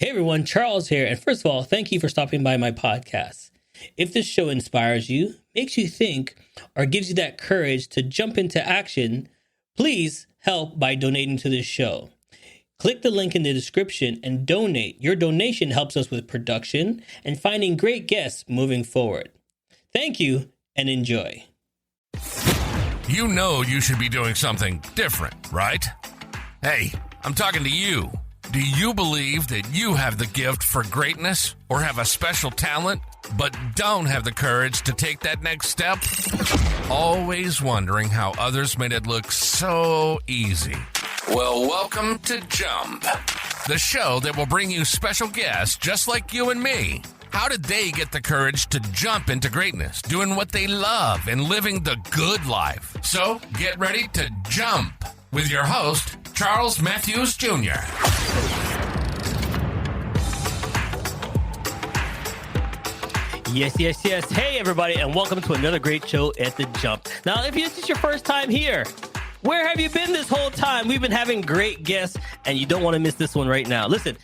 Hey everyone, Charles here. And first of all, thank you for stopping by my podcast. If this show inspires you, makes you think, or gives you that courage to jump into action, please help by donating to this show. Click the link in the description and donate. Your donation helps us with production and finding great guests moving forward. Thank you and enjoy. You know you should be doing something different, right? Hey, I'm talking to you. Do you believe that you have the gift for greatness or have a special talent, but don't have the courage to take that next step? Always wondering how others made it look so easy. Well, welcome to Jump, the show that will bring you special guests just like you and me. How did they get the courage to jump into greatness, doing what they love and living the good life? So get ready to jump with your host, Charles Matthews Jr. Yes. Hey, everybody, and welcome to another great show at The Jump. Now, if this is your first time here, where have you been this whole time? We've been having great guests, and you don't want to miss this one right now. Listen,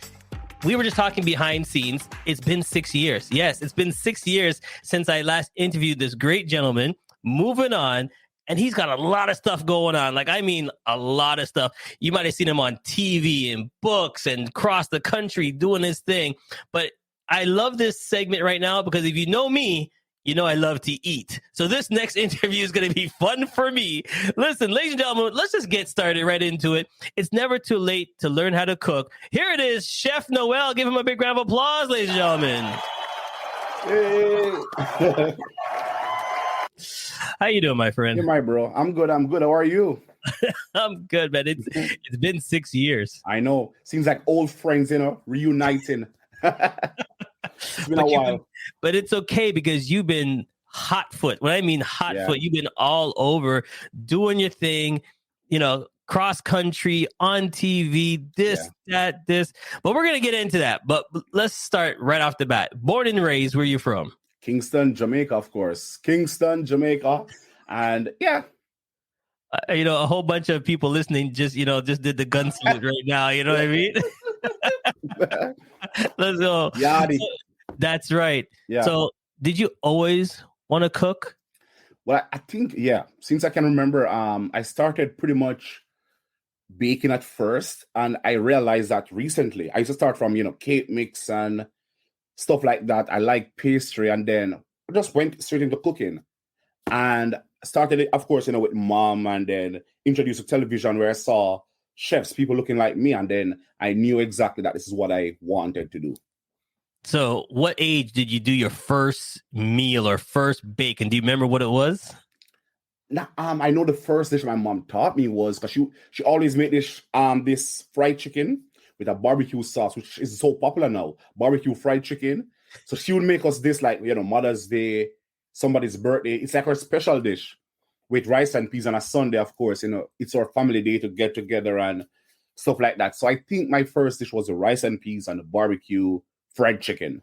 we were just talking behind scenes. It's been 6 years. Yes, it's been 6 years since I last interviewed this great gentleman. Moving on. And he's got a lot of stuff going on. A lot of stuff. You might have seen him on TV and books and across the country doing his thing. But I love this segment right now because if you know me, you know I love to eat. So this next interview is going to be fun for me. Listen, ladies and gentlemen, let's just get started right into it. It's never too late to learn how to cook. Here it is, Chef Noel. Give him a big round of applause, ladies and gentlemen. Hey. How you doing, my friend? Hey, my bro. I'm good. How are you? I'm good, man. It's been 6 years. I know. Seems like old friends, reuniting. It's been a while. But it's okay because you've been hot foot. When I mean hot foot, you've been all over doing your thing, cross country, on TV, that. But we're going to get into that. But let's start right off the bat. Born and raised, where you from? Kingston, Jamaica, of course. Kingston, Jamaica. And a whole bunch of people listening just did the gun salute right now. You know what I mean? Let's go. Yadi. That's right. Yeah. So did you always want to cook? Well, I think, since I can remember, I started pretty much baking at first. And I realized that recently. I used to start from, cake mix and stuff like that. I like pastry, and then I just went straight into cooking and started it, of course, with mom, and then introduced to television where I saw chefs, people looking like me, and then I knew exactly that this is what I wanted to do. So what age did you do your first meal or first bake, and do you remember what it was? Now, I know the first dish my mom taught me was, because she always made this fried chicken with a barbecue sauce, which is so popular now, barbecue fried chicken. So she would make us this Mother's Day, somebody's birthday. It's like her special dish with rice and peas on a Sunday, of course. It's our family day to get together and stuff like that. So I think my first dish was the rice and peas and the barbecue fried chicken.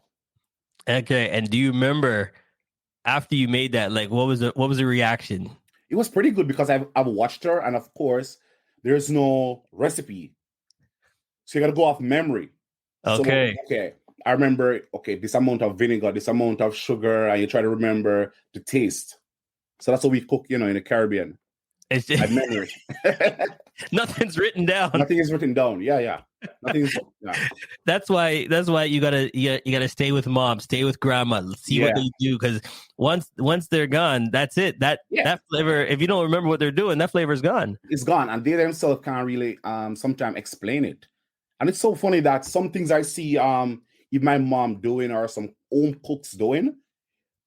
Okay, and do you remember after you made that, what was the reaction? It was pretty good because I've watched her, and of course, there's no recipe. So you got to go off memory. Okay. So, I remember, this amount of vinegar, this amount of sugar, and you try to remember the taste. So that's how we cook, in the Caribbean. It's just memory. Nothing's written down. Nothing is written down. Yeah. That's why you gotta stay with mom, stay with grandma, see what they do, because once they're gone, that's it. That flavor, if you don't remember what they're doing, that flavor is gone. It's gone, and they themselves can't really sometimes explain it. And it's so funny that some things I see if my mom doing or some home cooks doing,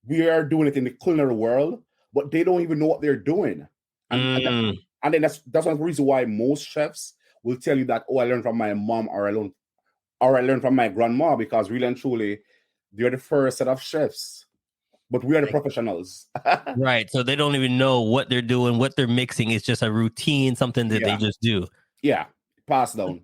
we are doing it in the culinary world, but they don't even know what they're doing. And then that's one of the reasons why most chefs will tell you that, I learned from my mom or I learned from my grandma, because really and truly, they're the first set of chefs. But we are the professionals. Right. So they don't even know what they're doing, what they're mixing. It's just a routine, something that they just do. Yeah. Pass down.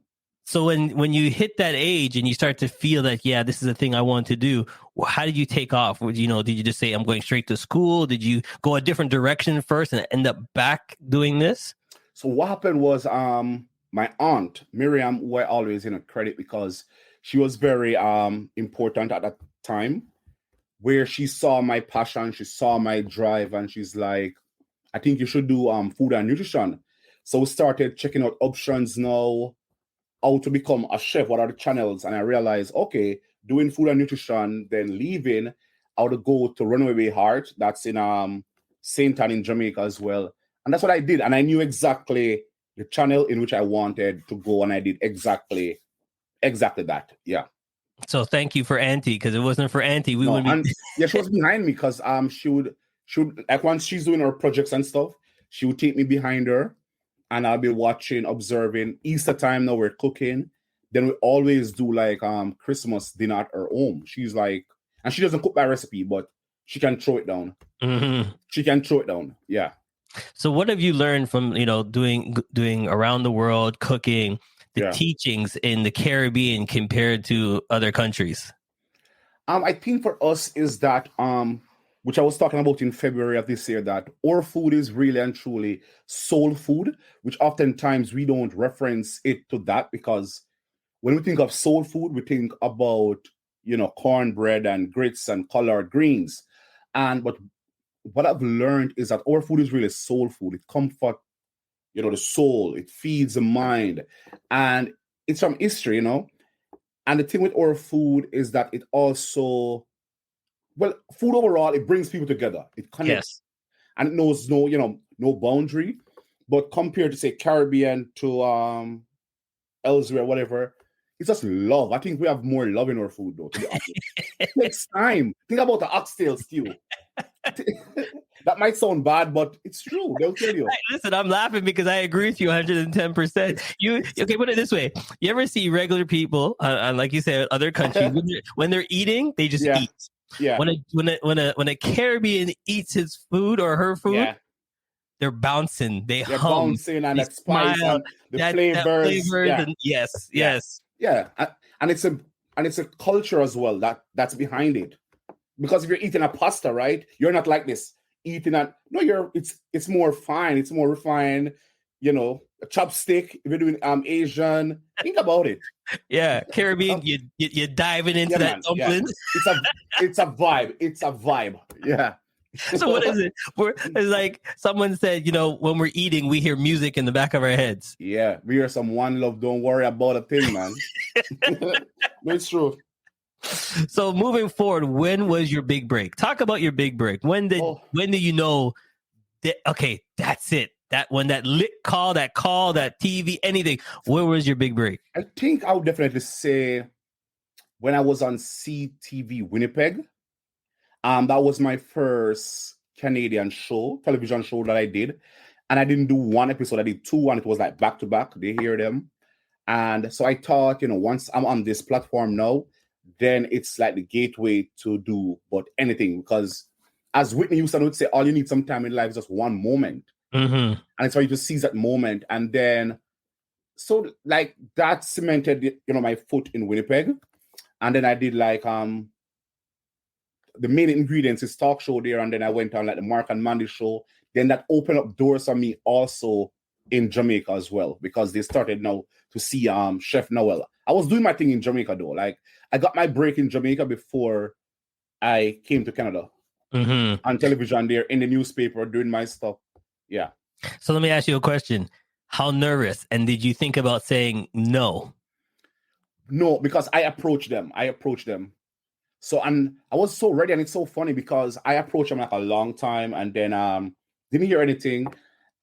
So when you hit that age and you start to feel that, this is the thing I want to do, how did you take off? Did you just say, I'm going straight to school? Did you go a different direction first and end up back doing this? So what happened was my aunt, Miriam, who I always credit because she was very important at that time, where she saw my passion, she saw my drive, and she's like, I think you should do food and nutrition. So we started checking out options now, how to become a chef, what are the channels, and I realized, okay, doing food and nutrition, then leaving, how to go to Runaway Heart, that's in St. Ann in Jamaica as well. And that's what I did. And I knew exactly the channel in which I wanted to go, and I did exactly that. Yeah. So thank you for Auntie, because it wasn't for Auntie, we No, wouldn't and be. yeah, she was behind me because she would like once she's doing her projects and stuff, she would take me behind her, and I'll be watching, observing. Easter time now we're cooking. Then we always do like Christmas dinner at her home. She's like, and she doesn't cook by recipe, but she can throw it down. Mm-hmm. She can throw it down. Yeah. So what have you learned from, doing around the world cooking, the teachings in the Caribbean compared to other countries? I think for us is that which I was talking about in February of this year, that our food is really and truly soul food, which oftentimes we don't reference it to that, because when we think of soul food, we think about, cornbread and grits and collard greens. But what I've learned is that our food is really soul food. It comforts, the soul. It feeds the mind. And it's from history, And the thing with our food is that it also, food overall, it brings people together. It connects. Yes. And it knows no boundary. But compared to, say, Caribbean to elsewhere, whatever, it's just love. I think we have more love in our food, though, to be honest. It takes time. Think about the oxtail stew. That might sound bad, but it's true. They'll tell you. Hey, listen, I'm laughing because I agree with you 110%. Okay, put it this way. You ever see regular people, like you said, other countries, when they're eating, they just eat. Yeah. When a Caribbean eats his food or her food, they're bouncing. They're bouncing, and that spice and the flavors. And yes. Yeah, and it's a culture as well that's behind it. Because if you're eating a pasta, right, you're not like this eating it's more fine, it's more refined, a chopstick. If you're doing Asian, think about it. Yeah, Caribbean, you're diving into that dumpling. Yeah. It's a vibe. Yeah. So what is it? It's like someone said, when we're eating, we hear music in the back of our heads. Yeah, we hear some One Love, don't worry about a thing, man. No, it's true. So moving forward, when was your big break? Talk about your big break. When did you know that, okay, that's it? That when that lit call, that TV, anything, where was your big break? I think I would definitely say when I was on CTV Winnipeg. That was my first Canadian television show that I did. And I didn't do one episode, I did two, and it was like back to back. They hear them. And so I thought, once I'm on this platform now, then it's like the gateway to do but anything. Because as Whitney Houston would say, all you need sometime in life is just one moment. Mm-hmm. And it's for you to seize that moment. And then, so like that cemented, my foot in Winnipeg. And then I did like, the main ingredients is talk show there, and then I went on like the Mark and Mandy show. Then that opened up doors for me also in Jamaica as well, because they started now to see Chef Noel. I was doing my thing in Jamaica though. Like I got my break in Jamaica before I came to Canada. Mm-hmm. On television there, in the newspaper, doing my stuff. Yeah. So let me ask you a question. How nervous, and did you think about saying no? No, because I approached them. So, and I was so ready, and it's so funny because I approached them like a long time, and then didn't hear anything.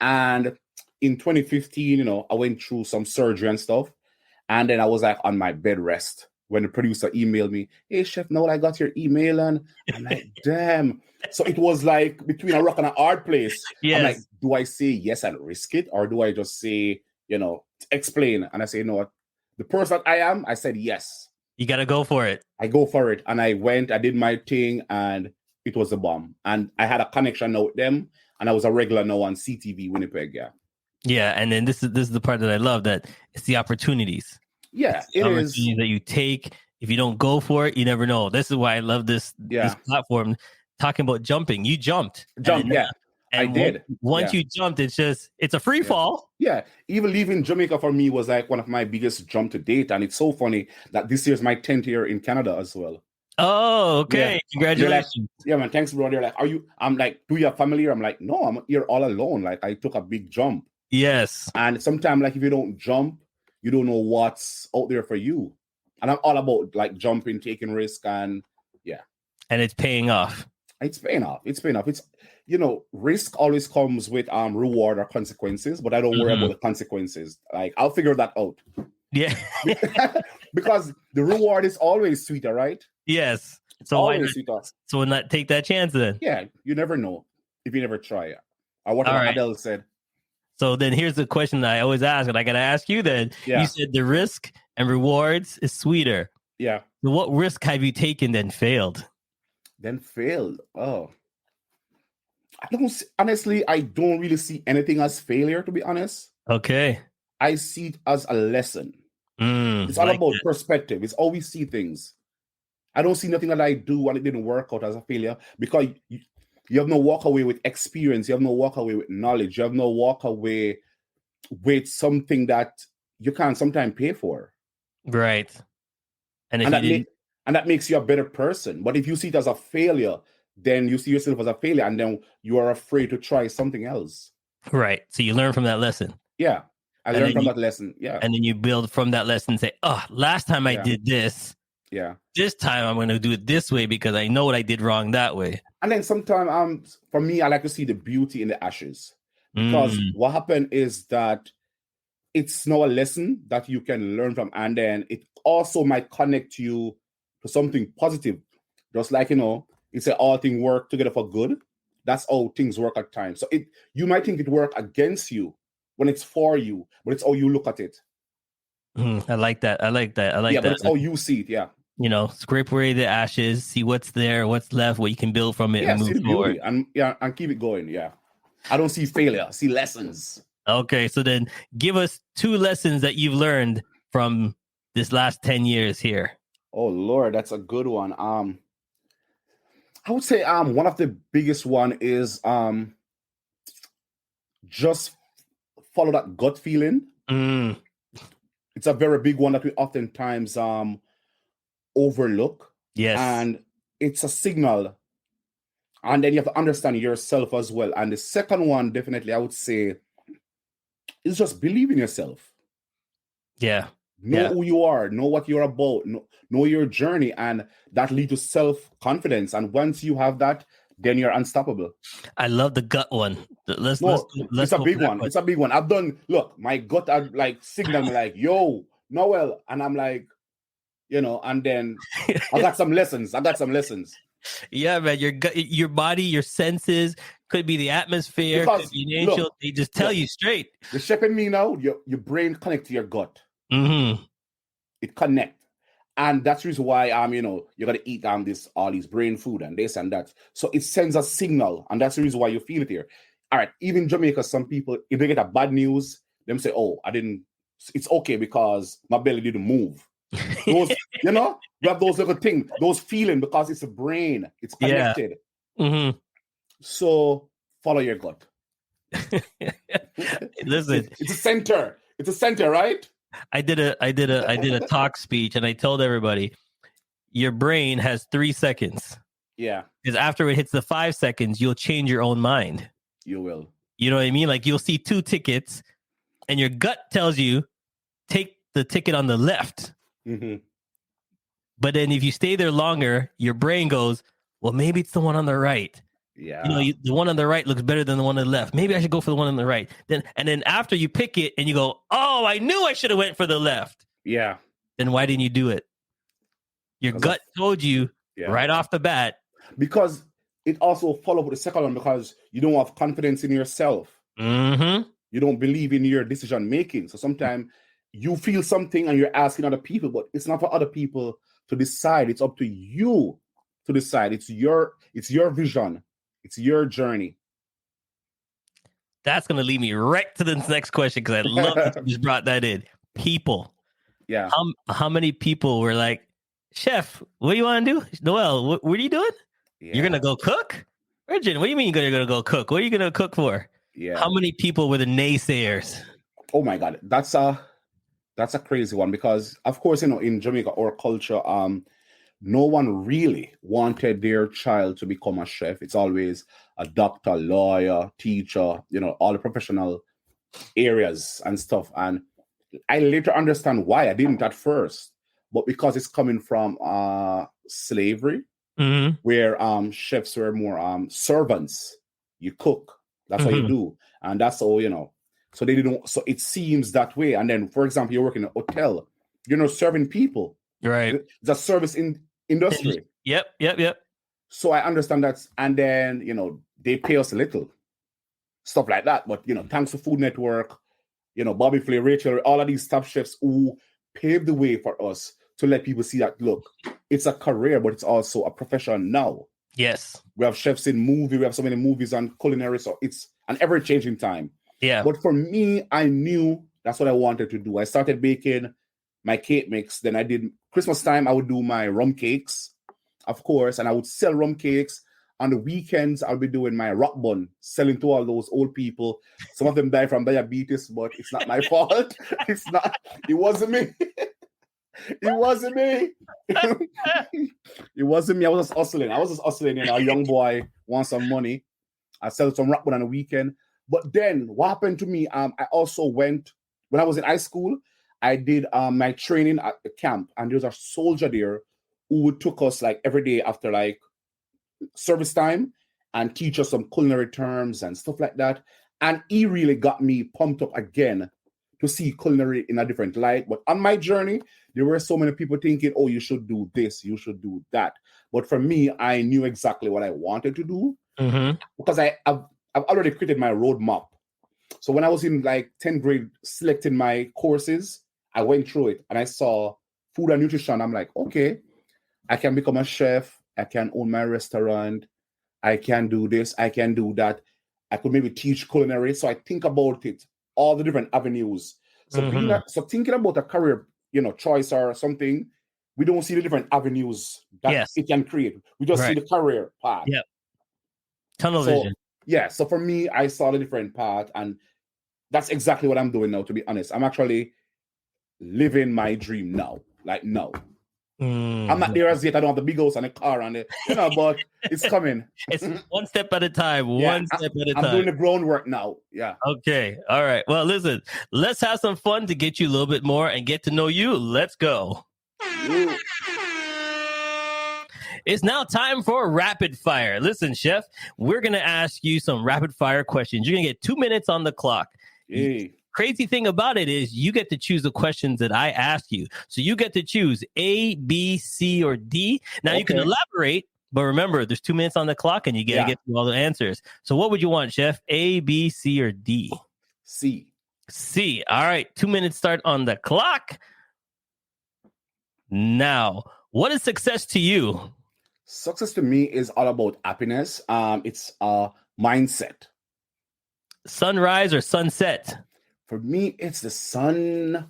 And in 2015, I went through some surgery and stuff, and then I was like on my bed rest when the producer emailed me, "Hey, Chef Noel, I got your email," and I'm like, damn. So it was like between a rock and a hard place. Yes. I'm like, do I say yes and risk it, or do I just say, explain? And I say, no, the person that I am, I said yes. You got to go for it. I go for it. And I went, I did my thing, and it was a bomb. And I had a connection now with them, and I was a regular now on CTV Winnipeg, yeah. Yeah, and then this is the part that I love, that it's the opportunities. Yeah, it is. That you take. If you don't go for it, you never know. This is why I love this platform. Talking about jumping. You jumped. Yeah. And I did. Once you jumped, it's a free fall. Yeah. Even leaving Jamaica for me was like one of my biggest jump to date. And it's so funny that this year's my 10th year in Canada as well. Oh, okay. Yeah. Congratulations. Like, yeah, man. Thanks, bro. They're like, I'm like, do you have family? I'm like, no, I'm here all alone. Like, I took a big jump. Yes. And sometimes, like, if you don't jump, you don't know what's out there for you. And I'm all about like jumping, taking risk, and And it's paying off. It's paying off. It's risk always comes with reward or consequences, but I don't worry about the consequences. Like, I'll figure that out. Yeah. Because the reward is always sweeter, right? Yes. So always sweeter. So why not take that chance then? Yeah, you never know if you never try it. Or what Adele said. So then here's the question that I always ask, and I gotta ask you then. Yeah. You said the risk and rewards is sweeter. Yeah. So what risk have you taken then failed? Oh. I don't really see anything as failure, to be honest. Okay. I see it as a lesson. It's all about perspective. It's how we see things. I don't see nothing that I do and it didn't work out as a failure, because you have no walk away with experience. You have no walk away with knowledge. You have no walk away with something that you can't sometimes pay for. Right. And that makes you a better person. But if you see it as a failure, then you see yourself as a failure, and then you are afraid to try something else. Right. So you learn from that lesson. Yeah. I learned from that lesson. Yeah. And then you build from that lesson and say, oh, last time I did this. Yeah. This time I'm going to do it this way because I know what I did wrong that way. And then sometimes, for me, I like to see the beauty in the ashes. Because what happened is that it's now a lesson that you can learn from. And then it also might connect you to something positive. Just like, it's all things work together for good. That's how things work at times. So you might think it work against you when it's for you, but it's how you look at it. I like that. Yeah, but it's how you see it. Yeah. Scrape away the ashes, see what's there, what's left, what you can build from it, and move forward. And keep it going. Yeah. I don't see failure. I see lessons. Okay, so then give us 2 lessons that you've learned from this last 10 years here. Oh Lord, that's a good one. I would say one of the biggest one is just follow that gut feeling. It's a very big one that we oftentimes overlook. Yes. And it's a signal. And then you have to understand yourself as well. And the second one, definitely, I would say, is just believe in yourself. Yeah. Know who you are. Know what you're about. Know your journey. And that leads to self-confidence. And once you have that, then you're unstoppable. I love the gut one. Let's it's a big one. It's a big one. My gut had like signal me like, yo, Noel. And I'm like, and then I got some lessons. Yeah, man. Your body, your senses, could be the atmosphere, could be an angel. They just tell you straight. The chef in me now, your brain connect to your gut. Mm-hmm. It connect. And that's the reason why you're gonna eat all these brain food and this and that. So it sends a signal, and that's the reason why you feel it here. All right, even Jamaica, some people, if they get a bad news, them say, oh, it's okay because my belly didn't move. Those, you have those little things, those feeling, because it's a brain, it's connected. Yeah. Mm-hmm. So follow your gut. Listen, it's a center, right? I did a talk speech, and I told everybody, your brain has 3 seconds. Yeah. Because after it hits the 5 seconds, you'll change your own mind. You will. You know what I mean? Like, you'll see 2 tickets, and your gut tells you, take the ticket on the left. Mm-hmm. But then if you stay there longer, your brain goes, well, maybe it's the one on the right. Yeah. The one on the right looks better than the one on the left. Maybe I should go for the one on the right. Then after you pick it and you go, oh, I knew I should have went for the left. Yeah. Then why didn't you do it? Your gut told you right off the bat. Because it also followed with the second one, because you don't have confidence in yourself. Mm-hmm. You don't believe in your decision making. So sometimes you feel something and you're asking other people, but it's not for other people to decide. It's up to you to decide. It's your vision. It's your journey. That's going to lead me right to the next question, because I love that you just brought that in. People. Yeah. How many people were like, Chef, what do you want to do? Noel, what are you doing? Yeah. You're going to go cook? Virgin, what do you mean you're gonna go cook? What are you gonna cook for? Yeah. How many people were the naysayers? Oh my God, that's a crazy one because, of course, in Jamaica, our culture, no one really wanted their child to become a chef. It's always a doctor, lawyer, teacher, all the professional areas and stuff. And I later understand why I didn't at first, but because it's coming from slavery, where chefs were more servants. You cook, that's what you do, and that's all. So they didn't. So it seems that way. And then, for example, you work in a hotel, serving people. Right. It's a service industry. Yep. So I understand that, and then they pay us a little, stuff like that. But thanks to Food Network, Bobby Flay, Rachel, all of these top chefs who paved the way for us to let people see that, look, it's a career, but it's also a profession now. Yes. We have chefs in movie. We have so many movies on culinary. So it's an ever-changing time. Yeah. But for me, I knew that's what I wanted to do. I started baking my cake mix. Then I did Christmas time. I would do my rum cakes, of course, and I would sell rum cakes. On the weekends, I'll be doing my rock bun, selling to all those old people. Some of them die from diabetes, but it's not my fault. It's not. It wasn't me. It wasn't me. It wasn't me. I was just hustling. A young boy wants some money. I sell some rock bun on the weekend. But then what happened to me? I also went, when I was in high school, I did my training at the camp, and there was a soldier there who took us like every day after like service time and teach us some culinary terms and stuff like that. And he really got me pumped up again to see culinary in a different light. But on my journey, there were so many people thinking, oh, you should do this, you should do that. But for me, I knew exactly what I wanted to do because I've already created my roadmap. So when I was in like 10th grade selecting my courses, I went through it and I saw food and nutrition. I'm like, okay, I can become a chef. I can own my restaurant. I can do this. I can do that. I could maybe teach culinary. So I think about it, all the different avenues. So so thinking about a career, choice or something, we don't see the different avenues that it can create. We just see the career path. Yep. Tunnel vision. Yeah. So for me, I saw the different path, and that's exactly what I'm doing now, to be honest. I'm actually living my dream now. Like now. I'm not there as yet. I don't have the big house and a car and but it's coming. It's one step at a time. One step at a time. I'm doing the groundwork now. Yeah. Okay. All right. Well, listen, let's have some fun to get you a little bit more and get to know you. Let's go. Ooh. It's now time for rapid fire. Listen, Chef, we're going to ask you some rapid fire questions. You're going to get 2 minutes on the clock. Hey. Crazy thing about it is you get to choose the questions that I ask you. So you get to choose A, B, C, or D. Now you can elaborate, but remember, there's 2 minutes on the clock and you got to get to all the answers. So what would you want, Chef? A, B, C, or D? C. C. All right. 2 minutes start on the clock. Now, what is success to you? Success to me is all about happiness. It's a mindset. Sunrise or sunset? For me, it's the sunrise.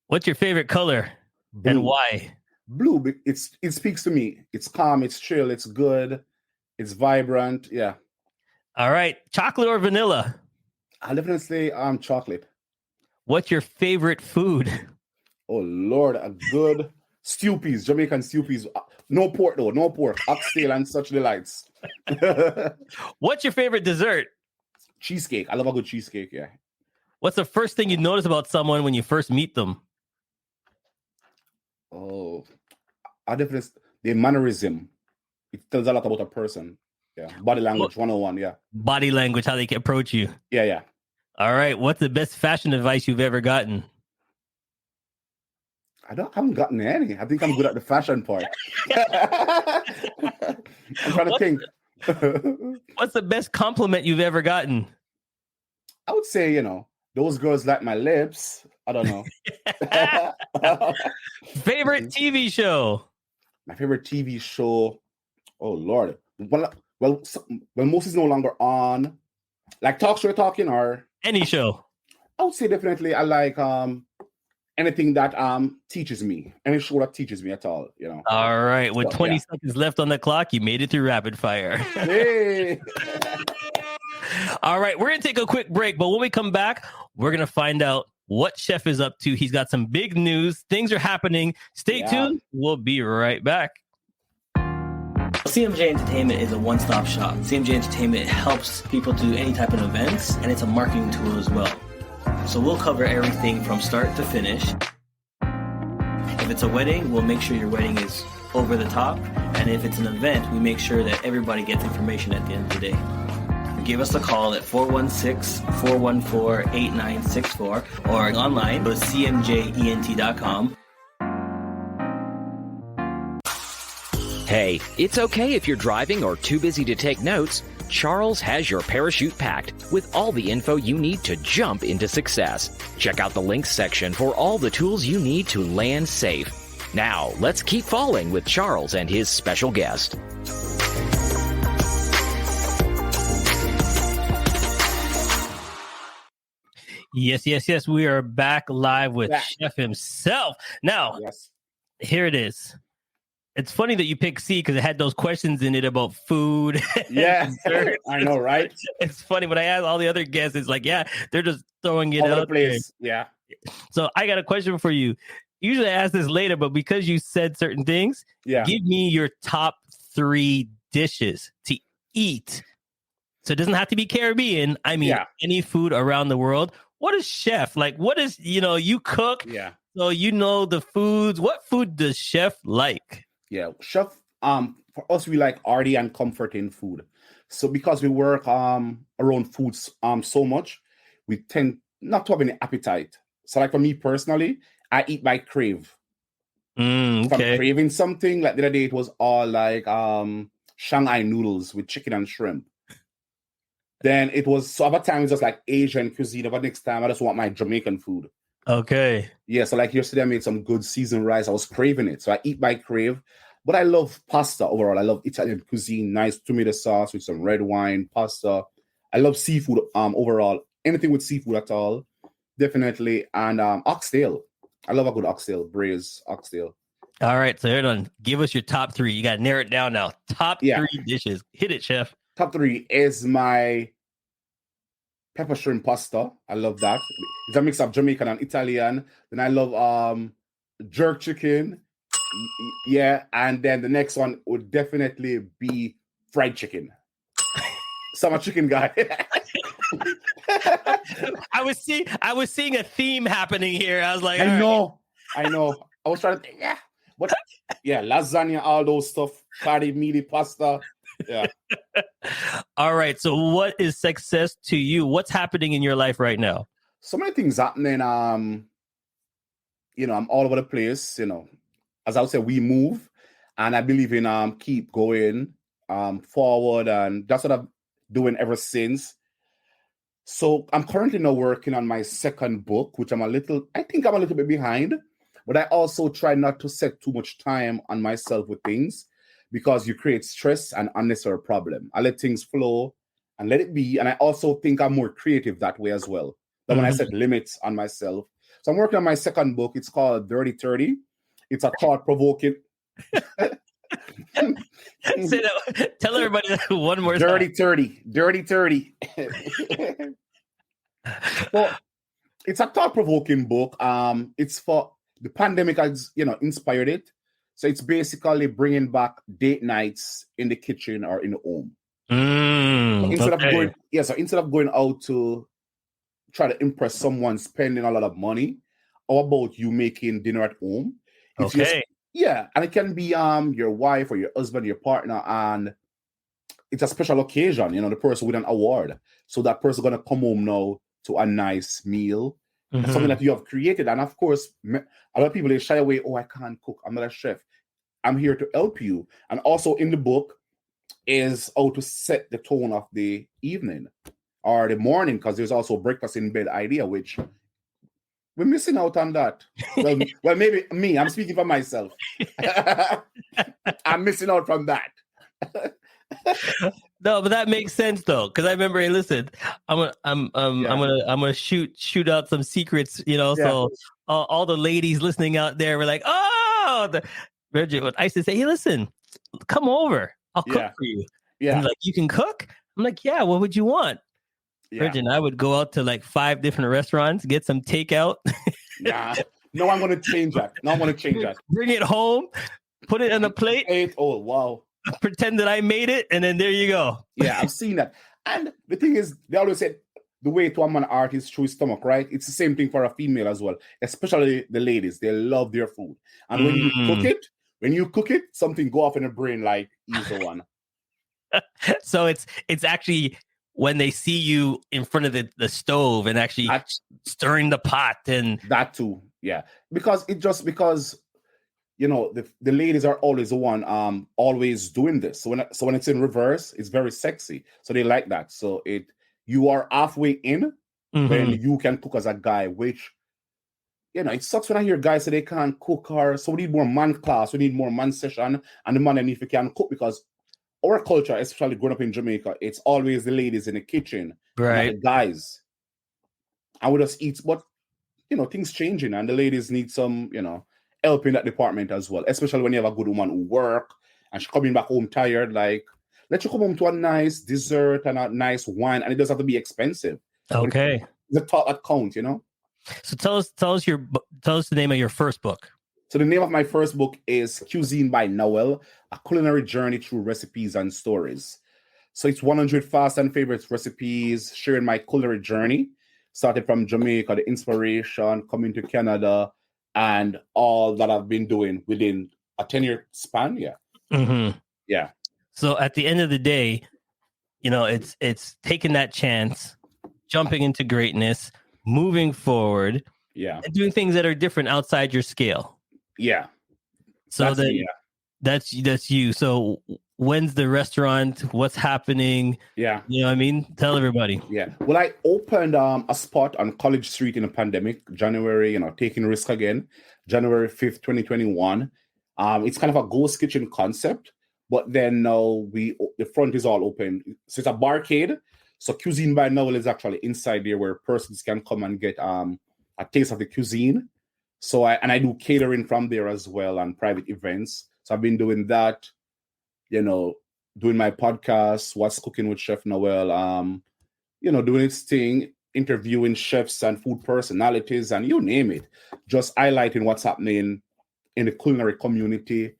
What's your favorite color? Blue. And why? Blue. It speaks to me. It's calm. It's chill. It's good. It's vibrant. Yeah. All right. Chocolate or vanilla? I'll definitely say chocolate. What's your favorite food? Oh, Lord. A good stew peas. Jamaican stew peas. No pork, though. No pork. Oxtail and such delights. What's your favorite dessert? Cheesecake. I love a good cheesecake, yeah. What's the first thing you notice about someone when you first meet them? Oh, I definitely, the mannerism. It tells a lot about a person. Yeah. Body language 101, yeah. Body language, how they can approach you. Yeah. All right. What's the best fashion advice you've ever gotten? I haven't gotten any. I think I'm good at the fashion part. I'm trying to think. What's the best compliment you've ever gotten? I would say, those girls like my lips. I don't know. Favorite TV show? My favorite TV show. Oh, Lord. Well, most is no longer on. Like Talk Show Talking or any show. I would say definitely I like anything that teaches me, any show that teaches me at all, you know. All right. With So, 20 yeah. seconds left on the clock, you made it through rapid fire. Hey. All right. We're going to take a quick break, but when we come back, we're going to find out what Chef is up to. He's got some big news. Things are happening. Stay tuned. We'll be right back. CMJ Entertainment is a one-stop shop. CMJ Entertainment helps people do any type of events, and it's a marketing tool as well. So we'll cover everything from start to finish. If it's a wedding, we'll make sure your wedding is over the top. And if it's an event, we make sure that everybody gets information at the end of the day. Give us a call at 416-414-8964 or online, go to cmjent.com. Hey, it's okay if you're driving or too busy to take notes. Charles has your parachute packed with all the info you need to jump into success. Check out the links section for all the tools you need to land safe. Now, let's keep falling with Charles and his special guest. Yes. We are back live with Chef himself. Now, here it is. It's funny that you picked C because it had those questions in it about food. Yeah, I know, right? It's funny when I ask all the other guests, it's like, they're just throwing it out there. Yeah. So I got a question for you. Usually I ask this later, but because you said certain things, give me your top 3 dishes to eat. So it doesn't have to be Caribbean. I mean, any food around the world. What is Chef? Like, what is, you cook. Yeah. So you know the foods. What food does Chef like? Yeah, Chef, for us, we like arty and comforting food. So because we work around foods so much, we tend not to have any appetite. So like for me personally, I eat by crave. If I'm craving something, like the other day, it was all like Shanghai noodles with chicken and shrimp. Then it was, so other times, just like Asian cuisine. But next time, I just want my Jamaican food. Okay. Yeah, so like yesterday, I made some good seasoned rice. I was craving it. So I eat by crave. But I love pasta overall. I love Italian cuisine, nice tomato sauce with some red wine, pasta. I love seafood overall. Anything with seafood at all, definitely. And oxtail. I love a good oxtail, braised oxtail. All right, so hold on. Give us your top 3. You got to narrow it down now. Top 3 dishes. Hit it, Chef. Top 3 is my pepper shrimp pasta. I love that. It's a mix of Jamaican and Italian. Then I love jerk chicken. Yeah, and then the next one would definitely be fried chicken. So I'm a chicken guy. I was seeing a theme happening here. I was like, I know. I was trying to think, but lasagna, all those stuff, cardi, meaty pasta. Yeah. All right. So what is success to you? What's happening in your life right now? So many things happening. I'm all over the place, As I would say, we move, and I believe in keep going forward, and that's what I've doing ever since. So I'm currently now working on my second book, which I think I'm a little bit behind, but I also try not to set too much time on myself with things because you create stress and unnecessary problem. I let things flow and let it be. And I also think I'm more creative that way as well. Than when I set limits on myself. So I'm working on my second book. It's called Dirty 30. It's a thought-provoking. Tell everybody one more Dirty time. 30. Dirty 30. Well, it's a thought-provoking book. It's for the pandemic has, inspired it. So it's basically bringing back date nights in the kitchen or in the home. So instead of going out to try to impress someone spending a lot of money, how about you making dinner at home? It's and it can be your wife or your husband, your partner, and it's a special occasion, the person with an award. So that person gonna come home now to a nice meal, something that you have created. And of course, a lot of people, they shy away. Oh, I can't cook. I'm not a chef. I'm here to help you. And also in the book is how to set the tone of the evening or the morning, because there's also breakfast in bed idea, which we're missing out on that. Well, maybe me. I'm speaking for myself. I'm missing out from that. No, but that makes sense though, because I remember. Hey, listen, I'm gonna shoot out some secrets. Yeah. So all the ladies listening out there were like, oh, Bridget. What I used to say, hey, listen, come over. I'll cook Yeah. for you. Yeah. And like, you can cook. I'm like, yeah. What would you want? Yeah. Bridget and I would go out to like 5 different restaurants, get some takeout. Yeah. No, I'm gonna change that. Bring it home, put it on a plate. Oh, wow. Pretend that I made it, and then there you go. Yeah, I've seen that. And the thing is, they always said the way to a man art is through his stomach, right? It's the same thing for a female as well, especially the ladies. They love their food. And when you cook it, something go off in the brain like he's the one. So it's actually when they see you in front of the stove and actually stirring the pot and that too. Yeah. Because the ladies are always the one always doing this. So when it's in reverse, it's very sexy. So they like that. So you are halfway in when you can cook as a guy, which it sucks when I hear guys say they can't cook, or so we need more man class, we need more man session, and the man and if you can cook, because our culture, especially growing up in Jamaica, it's always the ladies in the kitchen, right? Not the guys. And we just eat, but things changing, and the ladies need some, help in that department as well, especially when you have a good woman who work and she's coming back home tired. Like, let you come home to a nice dessert and a nice wine, and it doesn't have to be expensive. Okay, the thought that counts, So tell us the name of your first book. So the name of my first book is Cuisine by Noel, a culinary journey through recipes and stories. So it's 100 fast and favorites recipes, sharing my culinary journey, started from Jamaica, the inspiration, coming to Canada, and all that I've been doing within a 10-year span. Yeah. Mm-hmm. Yeah. So at the end of the day, it's taking that chance, jumping into greatness, moving forward, and doing things that are different outside your scale. Yeah. So that's you. So when's the restaurant? What's happening? Yeah. You know what I mean? Tell everybody. Yeah. Well, I opened a spot on College Street in the pandemic, January, taking risk again, January 5th, 2021. It's kind of a ghost kitchen concept, but then now the front is all open. So it's a barcade. So Cuisine by Noel is actually inside there where persons can come and get a taste of the cuisine. So I do catering from there as well and private events. So I've been doing that, doing my podcast, What's Cooking with Chef Noel, doing its thing, interviewing chefs and food personalities and you name it, just highlighting what's happening in the culinary community.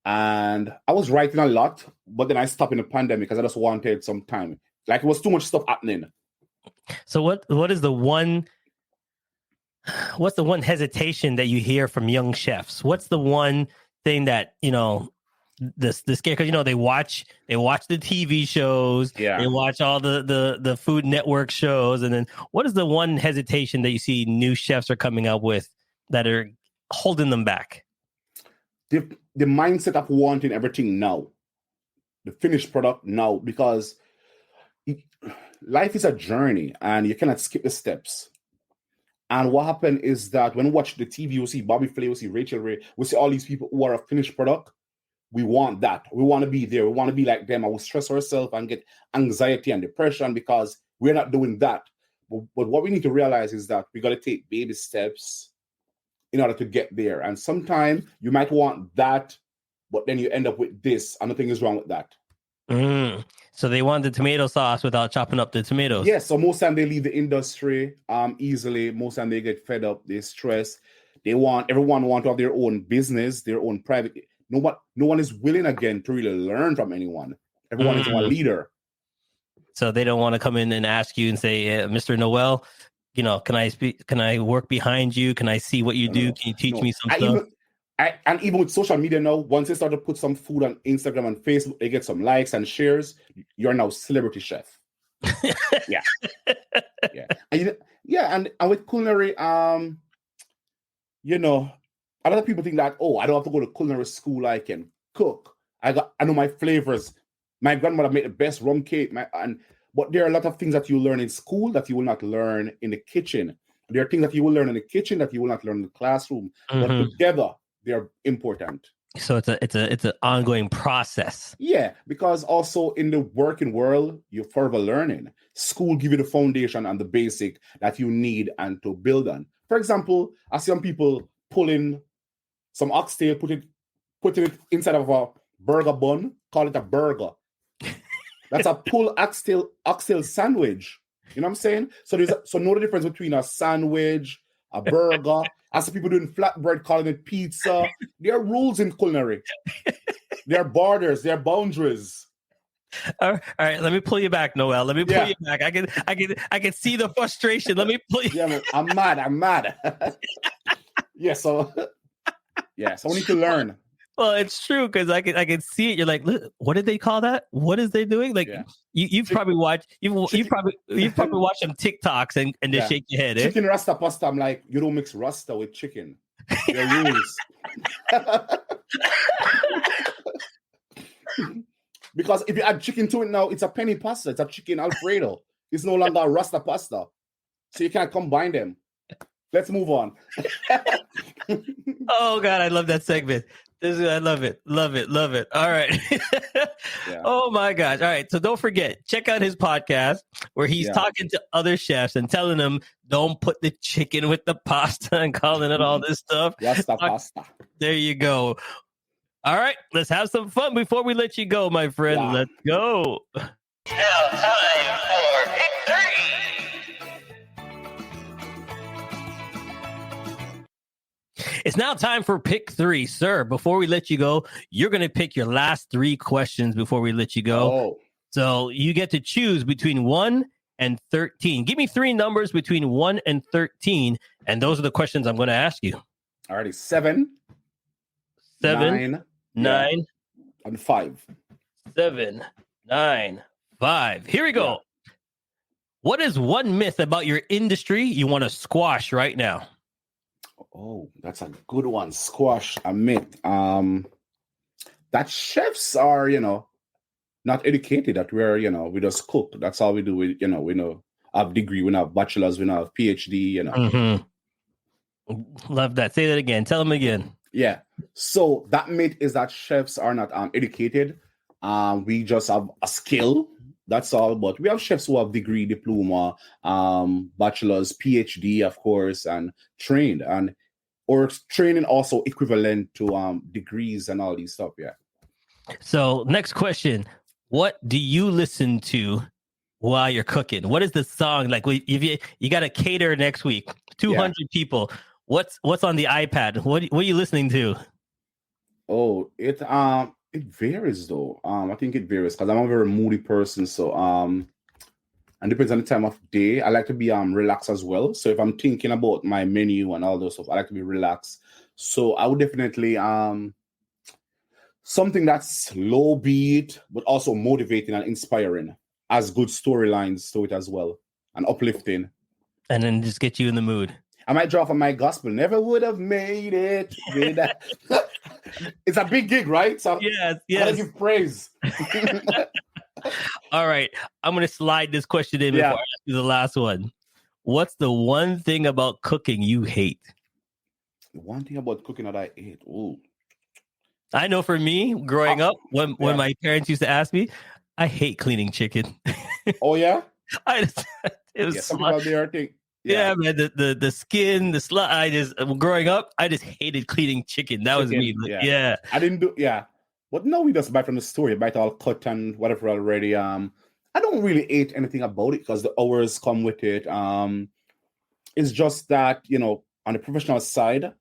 And I was writing a lot, but then I stopped in the pandemic because I just wanted some time. Like, it was too much stuff happening. So what's the one hesitation that you hear from young chefs? What's the one thing that, the scare, because they watch the TV shows, they watch all the Food Network shows, and then what is the one hesitation that you see new chefs are coming up with that are holding them back? The mindset of wanting everything now, the finished product now, because life is a journey and you cannot skip the steps. And what happened is that when we watch the TV, we see Bobby Flay, we see Rachel Ray, we see all these people who are a finished product. We want that. We want to be there. We want to be like them. And we stress ourselves and get anxiety and depression because we're not doing that. But what we need to realize is that we got to take baby steps in order to get there. And sometimes you might want that, but then you end up with this, and nothing is wrong with that. So they want the tomato sauce without chopping up the tomatoes. Yes. So most time they leave the industry easily. Most time they get fed up. They stress. Everyone want to have their own business, their own private. No one is willing again to really learn from anyone. Everyone is a leader. So they don't want to come in and ask you and say, Mr. Noel, can I speak? Can I work behind you? Can I see what you do? Can you teach me some stuff? And even with social media now, once they start to put some food on Instagram and Facebook, they get some likes and shares. You're now celebrity chef. Yeah. And with culinary, a lot of people think that, I don't have to go to culinary school. I can cook. I know my flavors. My grandmother made the best rum cake. But there are a lot of things that you learn in school that you will not learn in the kitchen. There are things that you will learn in the kitchen that you will not learn in the classroom. But together, they are important. So it's an ongoing process. Yeah, because also in the working world, you're forever learning. School give you the foundation and the basic that you need and to build on. For example, I see some people pulling some oxtail, putting it inside of a burger bun, call it a burger. That's a pull oxtail sandwich. You know what I'm saying? So know the difference between a sandwich, a burger. I see people doing flatbread, calling it pizza. There are rules in culinary. There are borders. There are boundaries. All right, let me pull you back, Noel. Let me pull you back. I can see the frustration. Let me pull you. Yeah, man, I'm mad. Yeah, so we need to learn. Well, it's true because I can see it. You're like, look, what did they call that? What is they doing? Like you've probably watched you've probably watched some TikToks and just shake your head. Chicken rasta pasta. I'm like, you don't mix rasta with chicken. There are rules. Because if you add chicken to it now, it's a penny pasta. It's a chicken Alfredo. It's no longer a rasta pasta. So you can't combine them. Let's move on. Oh God, I love that segment. I love it. All right. Oh my gosh. All right. So don't forget, check out his podcast where he's talking to other chefs and telling them don't put the chicken with the pasta and calling it all this stuff. Rasta pasta. There you go. All right. Let's have some fun before we let you go, my friend. Yeah. Let's go. Now time for Pick 3. It's now time for pick 3, sir. Before we let you go, you're going to pick your last 3 questions before we let you go. Oh. So you get to choose between 1 and 13. Give me 3 numbers between 1 and 13, and those are the questions I'm going to ask you. Alrighty, 7, 9, and 5. 7, 9, 5. Here we go. Yeah. What is one myth about your industry you want to squash right now? Oh, that's a good one. Squash a myth. That chefs are, not educated, that we're, we just cook. That's all we do. We have degree, we have bachelor's, we have PhD, Mm-hmm. Love that. Say that again. Tell them again. Yeah. So that myth is that chefs are not educated. We just have a skill. That's all. But we have chefs who have degree, diploma, bachelor's, PhD, of course, and trained, or training also equivalent to degrees and all these stuff. Yeah. So next question: what do you listen to while you're cooking? What is the song like? If you got to cater next week, 200 people. What's on the iPad? What are you listening to? Oh, it varies though. I think it varies because I'm a very moody person. So and depends on the time of day. I like to be relaxed as well. So if I'm thinking about my menu and all those stuff, I like to be relaxed. So I would definitely something that's low beat but also motivating and inspiring, has good storylines to it as well, and uplifting. And then just get you in the mood. I might draw from my gospel. Never would have made it with that. It's a big gig, right? So yes. I gotta give praise. All right. I'm going to slide this question in before I ask you the last one. What's the one thing about cooking you hate? The one thing about cooking that I hate? Ooh. I know for me, growing up, when my parents used to ask me, I hate cleaning chicken. Oh, yeah? It was some people there think. Yeah, man, the skin, the slut. Growing up, I just hated cleaning chicken. That was me. Yeah. I didn't do, But no, we just buy from the store. You buy it all cut and whatever already. I don't really hate anything about it because the hours come with it. It's just that, on the professional side,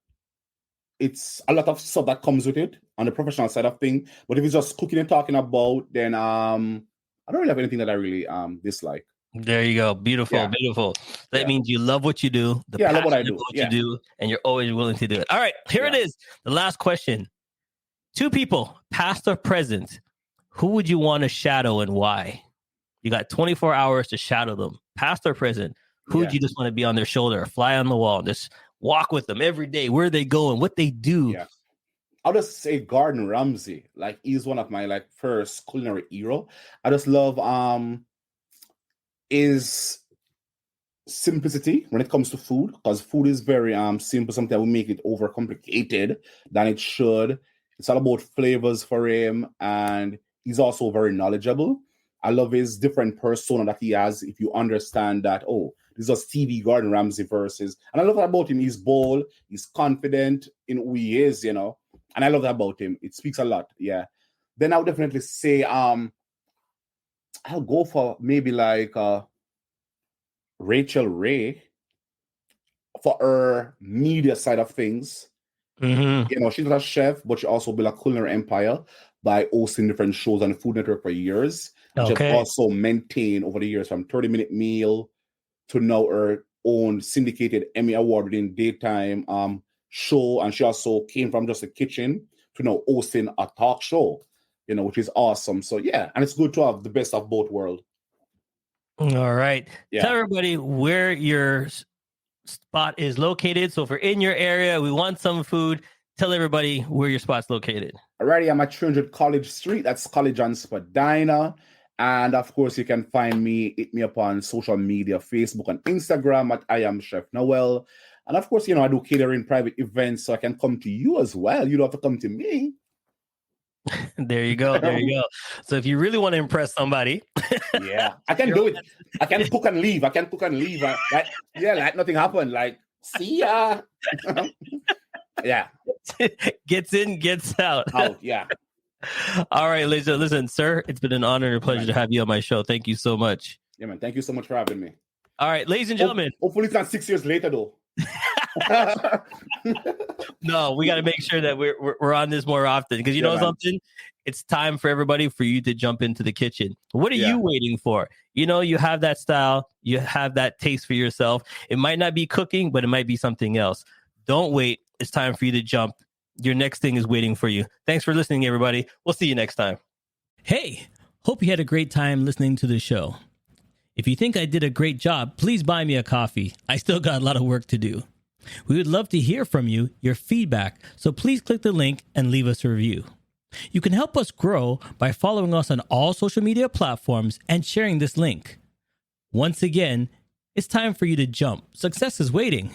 it's a lot of stuff that comes with it on the professional side of things. But if it's just cooking and talking about, then I don't really have anything that I really dislike. There you go. Beautiful. That means you love what you do. I love what I do. You do, and you're always willing to do it. All right, here it is. The last question. 2 people, past or present, who would you want to shadow and why? You got 24 hours to shadow them, past or present. Who would you just want to be on their shoulder, fly on the wall, just walk with them every day, where they going, what they do? Yeah. I'll just say Gordon Ramsay. Like, he's one of my first culinary hero. I just love his simplicity when it comes to food, because food is very simple. Sometimes we make it overcomplicated than it should. It's all about flavors for him, and he's also very knowledgeable. I love his different persona that he has. If you understand that, oh, this is TV Gordon Ramsay versus, and I love that about him. He's bold, he's confident in who he is, and I love that about him. It speaks a lot. Yeah. Then I would definitely say, I'll go for maybe like Rachel Ray for her media side of things. Mm-hmm. She's not a chef, but she also built a culinary empire by hosting different shows on the Food Network for years. She's also maintained over the years from 30-minute meal to now her own syndicated Emmy award-winning daytime show. And she also came from just a kitchen to now hosting a talk show, which is awesome. So yeah, and it's good to have the best of both worlds. All right. Yeah. Tell everybody where your spot is located. So if we're in your area, we want some food, tell everybody where your spot's located. Alrighty, I'm at 300 College Street. That's College and Spadina. And of course, you can hit me up on social media, Facebook and Instagram at I am Chef Noel. And of course, I do catering private events, so I can come to you as well. You don't have to come to me. There you go. So if you really want to impress somebody, yeah, I can do it. I can cook and leave. Like nothing happened. Like, see ya. Yeah. Gets in, gets out. Yeah. All right, listen, sir, it's been an honor and a pleasure to have you on my show. Thank you so much. Yeah, man. Thank you so much for having me. All right, ladies and gentlemen. Hopefully it's not 6 years later, though. No, we got to make sure that we're on this more often, because you know something? It's time for everybody for you to jump into the kitchen. What are you waiting for? You have that style, you have that taste for yourself. It might not be cooking, but it might be something else. Don't wait. It's time for you to jump. Your next thing is waiting for you. Thanks for listening, everybody. We'll see you next time. Hey, hope you had a great time listening to the show. If you think I did a great job, please buy me a coffee. I still got a lot of work to do. We would love to hear from you, your feedback, so please click the link and leave us a review. You can help us grow by following us on all social media platforms and sharing this link. Once again, it's time for you to jump. Success is waiting.